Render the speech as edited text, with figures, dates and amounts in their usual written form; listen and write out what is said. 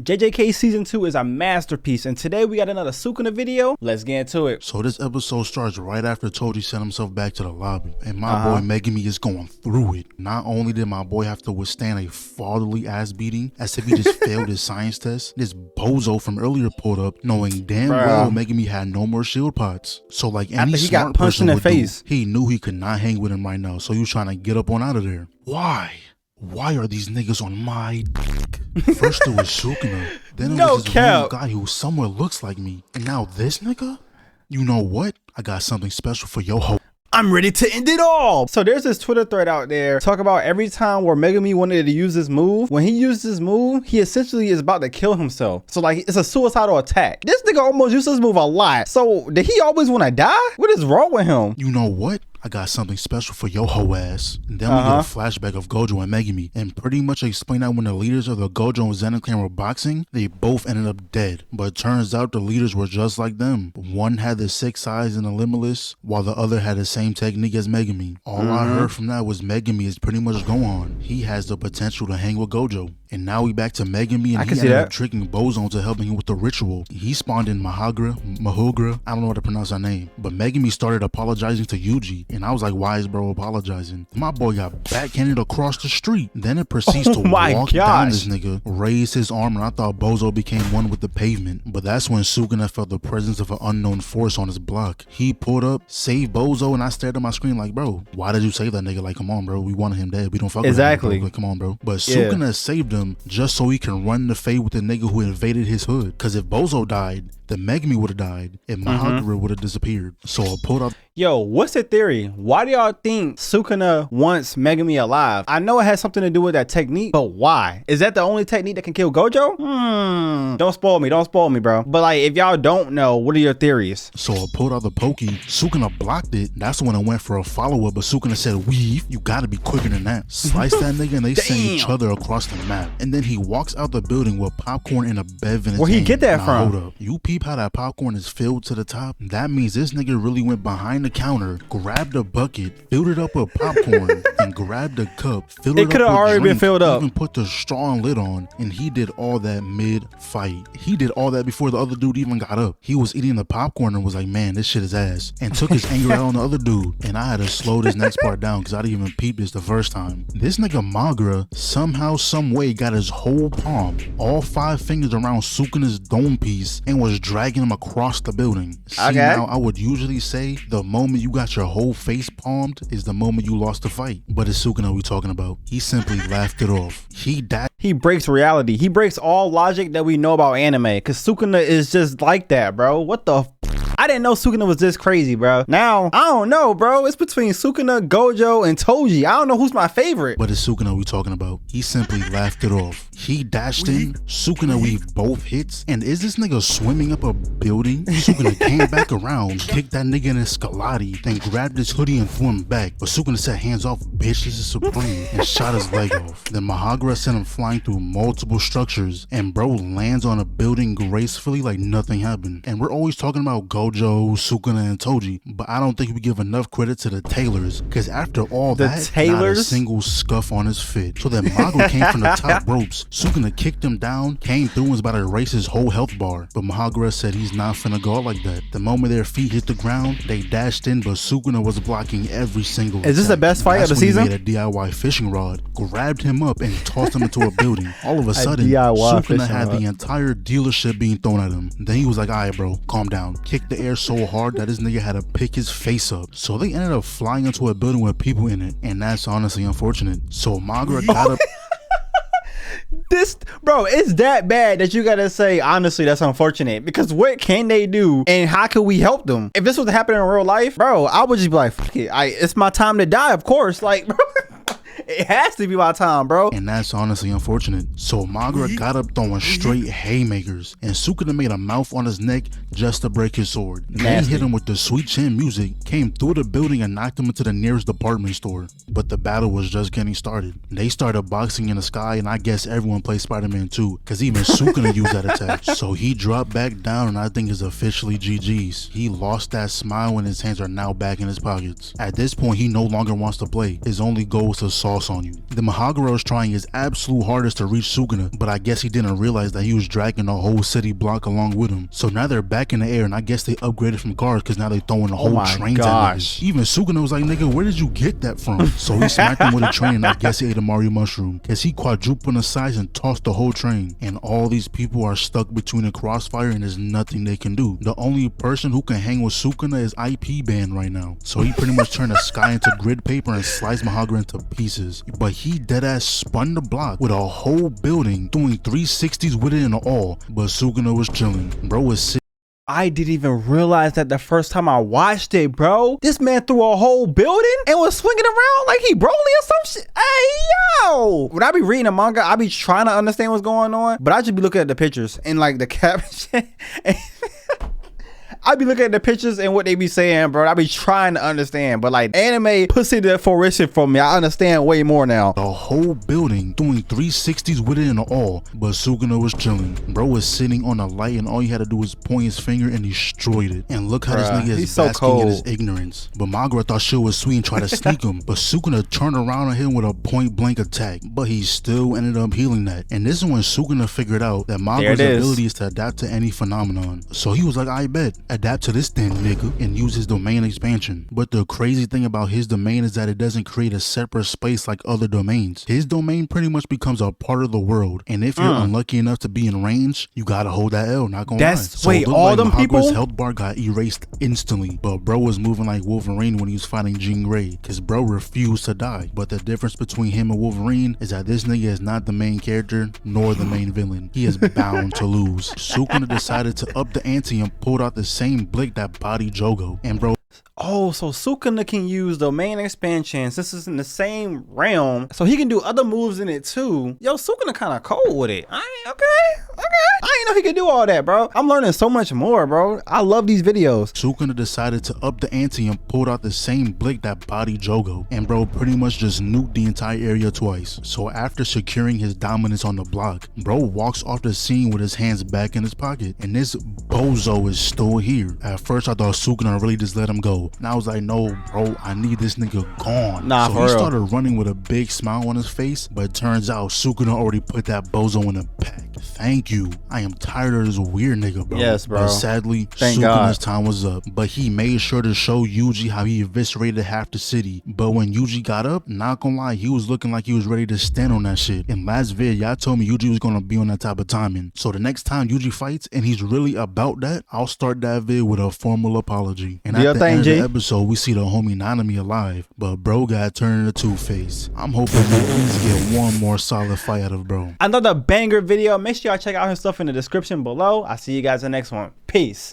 JJK Season 2 is a masterpiece, and today we got another Sukuna video. Let's get into it. So this episode starts right after Toji sent himself back to the lobby, and my boy Megumi is going through it. Not only did my boy have to withstand a fatherly ass beating, as if he just failed his science test, this bozo from earlier pulled up, knowing damn well Megumi had no more shield pots. So like any smart person would do, he knew he could not hang with him right now, so he was trying to get up on out of there. Why are these niggas on my dick? First it was Sukuna, then it was this random guy who somewhat looks like me, and now this nigga? You know what? I got something special for your hoe. I'm ready to end it all. So there's this Twitter thread out there talk about every time where Megumi wanted to use this move. When he used this move, he essentially is about to kill himself. So like it's a suicidal attack. This nigga almost used this move a lot. So did he always want to die? What is wrong with him? You know what? I got something special for your hoe ass. And then we get a flashback of Gojo and Megumi, and pretty much explain that when the leaders of the Gojo and Zenin clan were boxing, they both ended up dead. But it turns out the leaders were just like them. One had the 6 eyes and the limitless, while the other had the same technique as Megumi. All I heard from that was Megumi is pretty much gone. He has the potential to hang with Gojo. And now we back to Megumi, and he ended up tricking Bozo into helping him with the ritual. He spawned in Mahugra, I don't know how to pronounce her name, but Megumi started apologizing to Yuji, and I was like, why is bro apologizing? My boy got backhanded across the street. Then it proceeds to walk down this nigga, raise his arm, and I thought Bozo became one with the pavement. But that's when Sukuna felt the presence of an unknown force on his block. He pulled up, saved Bozo, and I stared at my screen like, bro, why did you save that nigga? Like, come on, bro, we wanted him dead. We don't fuck with him, bro. Like, come on, bro. But Sukuna saved him just so he can run the fade with the nigga who invaded his hood. Cause if Bozo died, then Megumi would have died and Mahugra would have disappeared. So I pulled up. Yo, what's the theory? Why do y'all think Sukuna wants Megumi alive? I know it has something to do with that technique, but why? Is that the only technique that can kill Gojo? Don't spoil me, bro. But like, if y'all don't know, what are your theories? So I pulled out the pokey. Sukuna blocked it. That's when I went for a follow-up, but Sukuna said, weave, you gotta be quicker than that. Slice that nigga and they send each other across the map. And then he walks out the building with popcorn and a bev in his hand. Where he get that from? Hold up. You peep how that popcorn is filled to the top? That means this nigga really went behind the counter, grabbed a bucket, filled it up with popcorn, and grabbed a cup, filled it up with already drink, been filled up, even put the straw and lid on, and he did all that mid-fight. He did all that before the other dude even got up. He was eating the popcorn and was like, man, this shit is ass, and took his anger out on the other dude. And I had to slow this next part down because I didn't even peep this the first time. This nigga Mahugra somehow, some way got his whole palm, all 5 fingers around Sukuna's dome piece, and was dragging him across the building. See, now I would usually say the moment you got your whole face palmed is the moment you lost the fight. But it's Sukuna we talking about. He simply laughed it off. He breaks reality. He breaks all logic that we know about anime, because Sukuna is just like that, bro. What the I didn't know Sukuna was this crazy, bro. Now, I don't know, bro. It's between Sukuna, Gojo, and Toji. I don't know who's my favorite. But it's Sukuna we talking about. He simply laughed it off. He dashed in, Sukuna weaved both hits, and is this nigga swimming up a building? Sukuna came back around, kicked that nigga in his scalati, then grabbed his hoodie and threw him back. But Sukuna said, hands off, bitch, this is supreme, and shot his leg off. Then Mahugra sent him flying through multiple structures, and bro lands on a building gracefully like nothing happened. And we're always talking about Gojo, Sukuna, and Toji, but I don't think we give enough credit to the tailors, because after all that, not a single scuff on his fit. So then Mahugra came from the top ropes. Sukuna kicked him down, came through and was about to erase his whole health bar, but Mahugra said he's not finna go out like that. The moment their feet hit the ground, they dashed in, but Sukuna was blocking every single attack. Is this the best fight of the season? He made a DIY fishing rod, grabbed him up, and tossed him into a building. All of a sudden, Sukuna had the entire dealership being thrown at him. Then he was like, alright bro, calm down. Kicked the air so hard that this nigga had to pick his face up. So they ended up flying into a building with people in it, and that's honestly unfortunate. So Mahugra got up. This, bro, it's that bad that you gotta say, honestly, that's unfortunate, because what can they do and how can we help them? If this was happening in real life, bro, I would just be like, fuck it, it's my time to die, of course. Like, bro, it has to be my time, bro. And that's honestly unfortunate. So Mahugra got up throwing straight haymakers, and Sukuna made a mouth on his neck just to break his sword. Then he hit him with the sweet chin music, came through the building and knocked him into the nearest department store. But the battle was just getting started. They started boxing in the sky, and I guess everyone played Spider-Man too, because even Sukuna used that attack. So he dropped back down, and I think it's officially GG's. He lost that smile and his hands are now back in his pockets. At this point, he no longer wants to play. His only goal is to solve boss on you. The Mahagura is trying his absolute hardest to reach Sukuna, but I guess he didn't realize that he was dragging the whole city block along with him. So now they're back in the air, and I guess they upgraded from cars because now they throwing the whole trains at niggas. Even Sukuna was like, nigga, where did you get that from? So he smacked him with a train, and I guess he ate a Mario mushroom because he quadrupled the size and tossed the whole train. And all these people are stuck between a crossfire, and there's nothing they can do. The only person who can hang with Sukuna is IP banned right now. So he pretty much turned the sky into grid paper and sliced Mahagura into pieces. But he deadass spun the block with a whole building, doing 360s with it and all. But Sukuna was chilling. Bro was sick. I didn't even realize that the first time I watched it, bro. This man threw a whole building and was swinging around like he Broly or some shit. Hey, yo. When I be reading a manga, I be trying to understand what's going on, but I just be looking at the pictures and like the caption. I be looking at the pictures and what they be saying, bro. I be trying to understand, but like anime pussy the fruition for me. I understand way more now. The whole building doing 360s with it and all, but Sukuna was chilling. Bro was sitting on a light, and all he had to do was point his finger and destroyed it. And look how this nigga is basking in his ignorance. But Magura thought shit was sweet and tried to sneak him, but Sukuna turned around on him with a point blank attack. But he still ended up healing that. And this is when Sukuna figured out that Magura's ability is to adapt to any phenomenon. So he was like, I bet. Adapt to this then, nigga, and use his domain expansion. But the crazy thing about his domain is that it doesn't create a separate space like other domains. His domain pretty much becomes a part of the world, and if you're unlucky enough to be in range, you gotta hold that L, not gonna lie. So wait, all them people? Health bar got erased instantly, but bro was moving like Wolverine when he was fighting Jean Grey, cause bro refused to die. But the difference between him and Wolverine is that this nigga is not the main character nor the main villain. He is bound to lose. Sukuna decided to up the ante and pulled out the same blick that body Jogo, and bro. Oh, so Sukuna can use domain expansion since it's in the same realm, so he can do other moves in it too. Yo, Sukuna kind of cold with it. Okay. I didn't know he could do all that, bro. I'm learning so much more, bro. I love these videos. Sukuna decided to up the ante and pulled out the same blick that body Jogo, and bro pretty much just nuked the entire area twice. So after securing his dominance on the block, bro walks off the scene with his hands back in his pocket, and this bozo is still here. At first I thought Sukuna really just let him go. And I was like, no, bro, I need this nigga gone. Nah, so he started running with a big smile on his face, but it turns out Sukuna already put that bozo in a pack. Thank you. I am tired of this weird nigga, bro. Yes, bro. But sadly, Sukuna's time was up. But he made sure to show Yuji how he eviscerated half the city. But when Yuji got up, not gonna lie, he was looking like he was ready to stand on that shit. In last vid, y'all told me Yuji was gonna be on that type of timing. So the next time Yuji fights and he's really about that, I'll start that vid with a formal apology. And at the end of the episode, we see the homie Nanami alive, but bro got turned into Two-Face. I'm hoping to at least get one more solid fight out of bro. Another banger video. Make sure y'all check out his stuff in the description below. I'll see you guys in the next one. Peace.